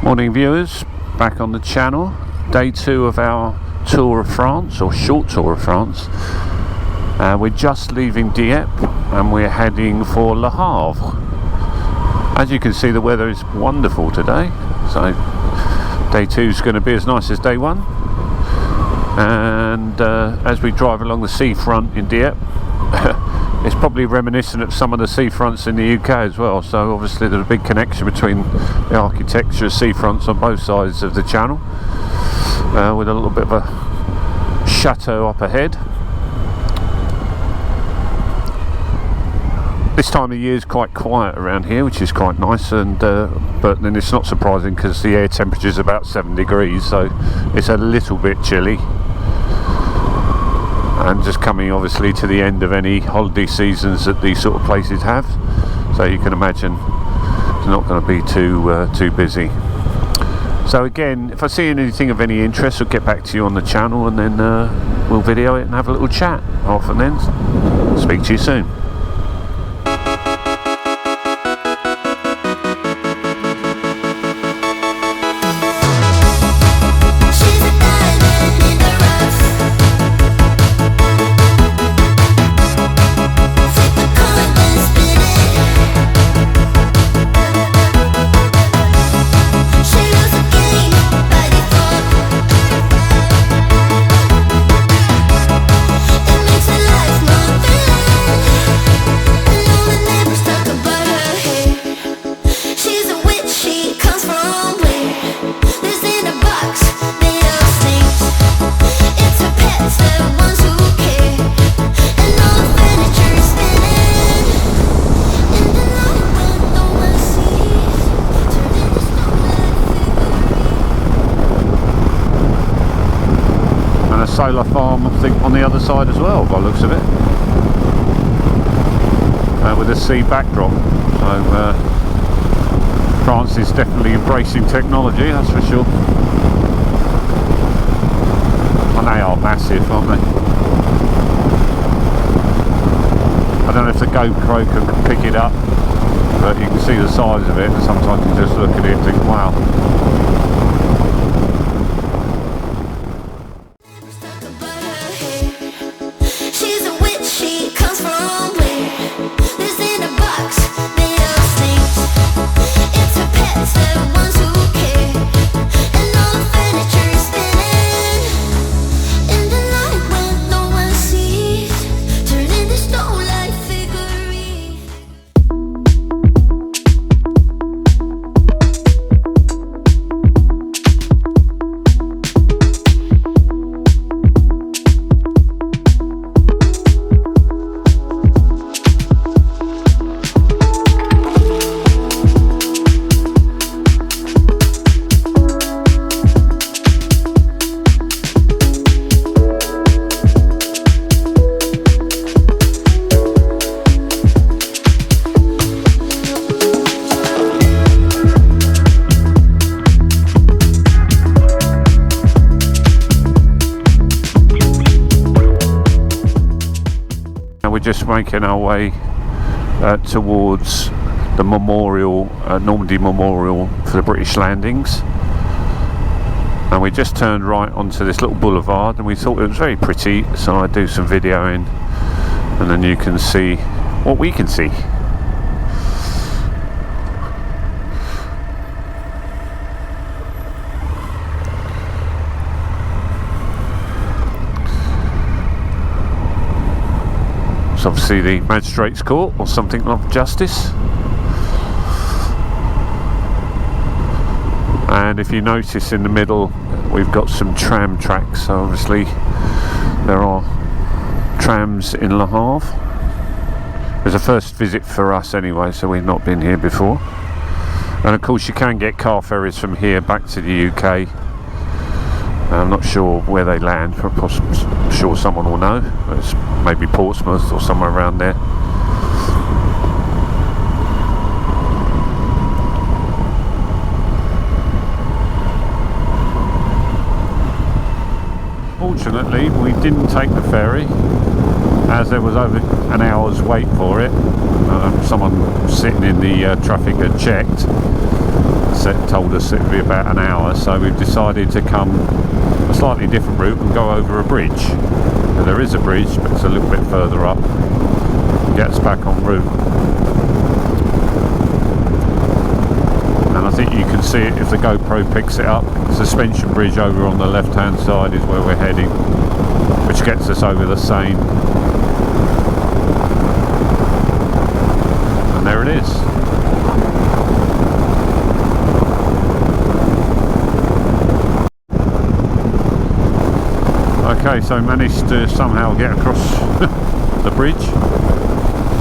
Morning viewers, back on the channel. Day 2 of our Tour of France, or short Tour of France. We're just leaving Dieppe and we're heading for Le Havre. As you can see, the weather is wonderful today, so day 2 is going to be as nice as day 1. And as we drive along the seafront in Dieppe, it's probably reminiscent of some of the seafronts in the UK as well, so obviously there's a big connection between the architecture of seafronts on both sides of the channel, with a little bit of a chateau up ahead. This time of year is quite quiet around here, which is quite nice, and but then it's not surprising because the air temperature is about 7 degrees, so it's a little bit chilly. And just coming obviously to the end of any holiday seasons that these sort of places have, so you can imagine it's not going to be too busy. So again, if I see anything of any interest, I'll get back to you on the channel, and then we'll video it and have a little chat off, and then speak to you soon. Solar farm, I think, on the other side as well, by the looks of it, with a sea backdrop. So France is definitely embracing technology, that's for sure. And they are massive, aren't they? I don't know if the GoPro can pick it up, but you can see the size of it, and sometimes you just look at it and think, wow. We're just making our way towards the memorial, Normandy Memorial for the British landings, and we just turned right onto this little boulevard, and we thought it was very pretty, so I do some videoing, and then you can see what we can see. It's obviously the Magistrates Court or something of justice. And if you notice in the middle, we've got some tram tracks, so obviously there are trams in Le Havre. It's a first visit for us anyway, so we've not been here before. And of course you can get car ferries from here back to the UK. I'm not sure where they land, I'm sure someone will know. It's maybe Portsmouth or somewhere around there. Fortunately, we didn't take the ferry, as there was over an hour's wait for it. Someone sitting in the traffic had checked, said told us it would be about an hour, so we've decided to come a slightly different route and go over a bridge. So there is a bridge, but it's a little bit further up and get us back en route. And I think you can see it if the GoPro picks it up. Suspension bridge over on the left hand side is where we're heading, which gets us over the Seine. And there it is. Okay, so managed to somehow get across the bridge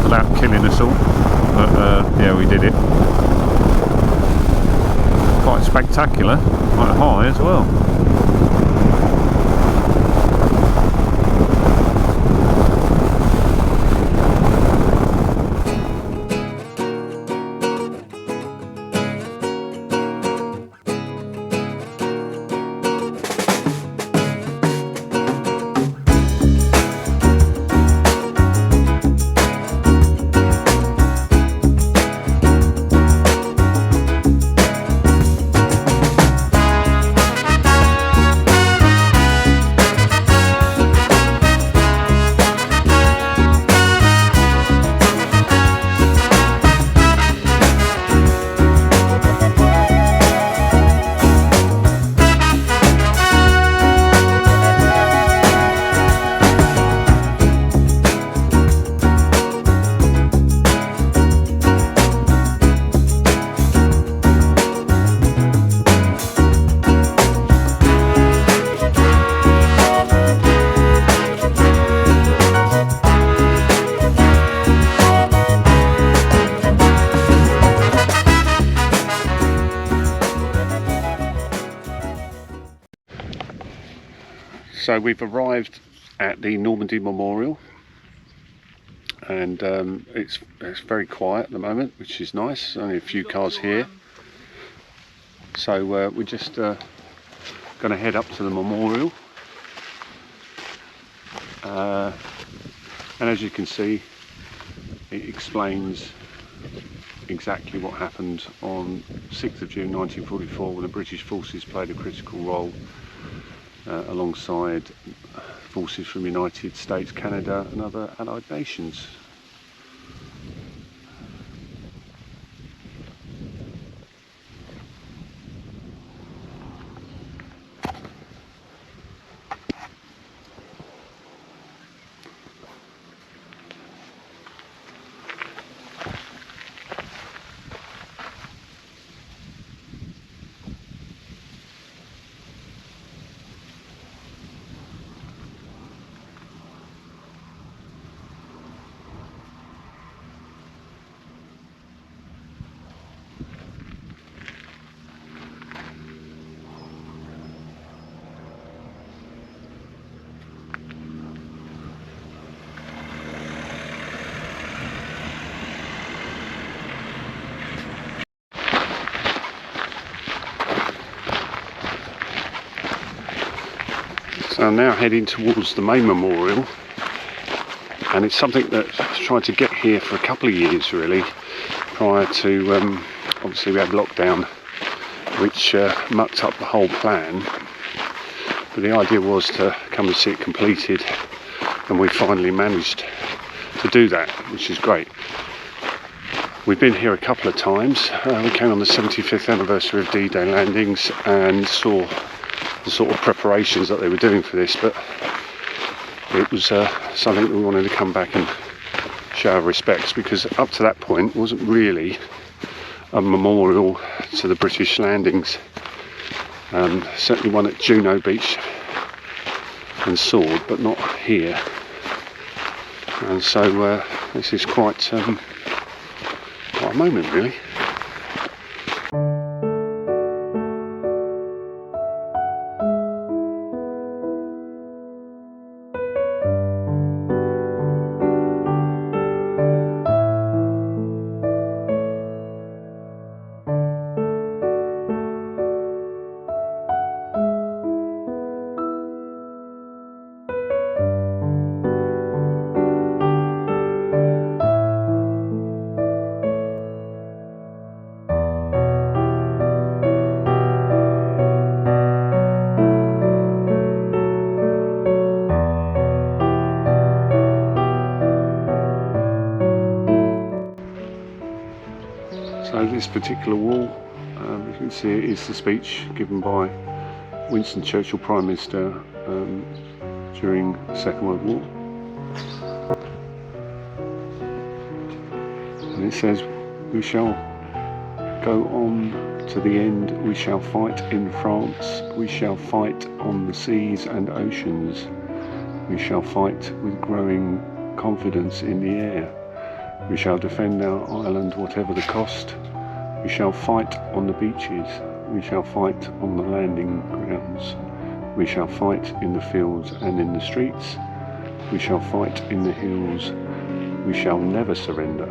without killing us all, but yeah, we did it. Quite spectacular, quite high as well. So we've arrived at the Normandy Memorial, and it's very quiet at the moment, which is nice. Only a few cars here. So we're just going to head up to the memorial, and as you can see, it explains exactly what happened on 6th of June 1944 when the British forces played a critical role alongside forces from the United States, Canada and other allied nations. So I'm now heading towards the main memorial, and it's something that I've tried to get here for a couple of years really, prior to obviously we had lockdown, which mucked up the whole plan, but the idea was to come and see it completed, and we finally managed to do that, which is great. We've been here a couple of times. We came on the 75th anniversary of D-Day landings and saw the sort of preparations that they were doing for this, but it was something that we wanted to come back and show our respects, because up to that point it wasn't really a memorial to the British landings. Certainly one at Juno Beach and Sword, but not here. And so this is quite a moment really. this particular wall, you can see it is the speech given by Winston Churchill, Prime Minister, during the Second World War. And it says, "We shall go on to the end, we shall fight in France, we shall fight on the seas and oceans, we shall fight with growing confidence in the air, we shall defend our island whatever the cost, we shall fight on the beaches, we shall fight on the landing grounds, we shall fight in the fields and in the streets, we shall fight in the hills, we shall never surrender."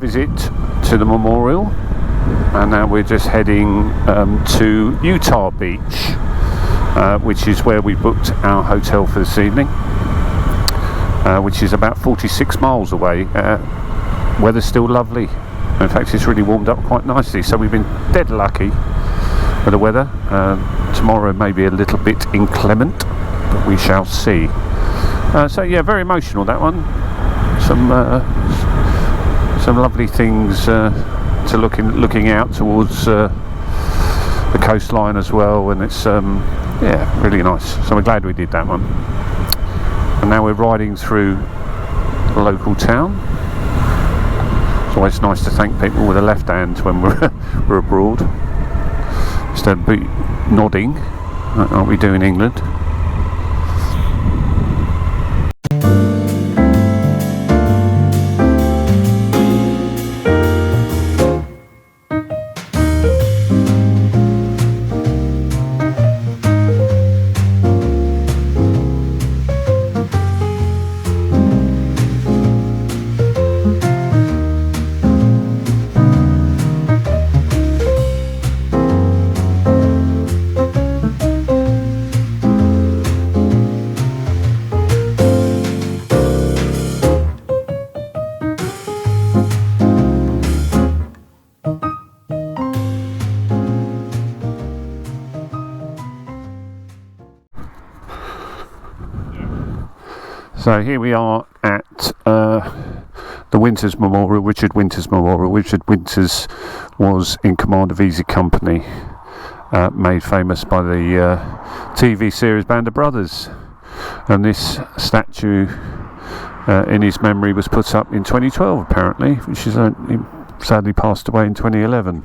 Visit to the memorial, and now we're just heading to Utah Beach, which is where we booked our hotel for this evening, which is about 46 miles away. Weather's still lovely. In fact, it's really warmed up quite nicely, so we've been dead lucky with the weather. Tomorrow may be a little bit inclement, but we shall see. So yeah, very emotional, that one. Some lovely things to looking out towards the coastline as well, and it's yeah, really nice. So we're glad we did that one. And now we're riding through the local town. It's always nice to thank people with a left hand when we're abroad. Instead of nodding, like we do in England. So here we are at the Winters Memorial, Richard Winters Memorial. Richard Winters was in command of Easy Company, made famous by the TV series Band of Brothers, and this statue in his memory was put up in 2012 apparently, which is he sadly passed away in 2011.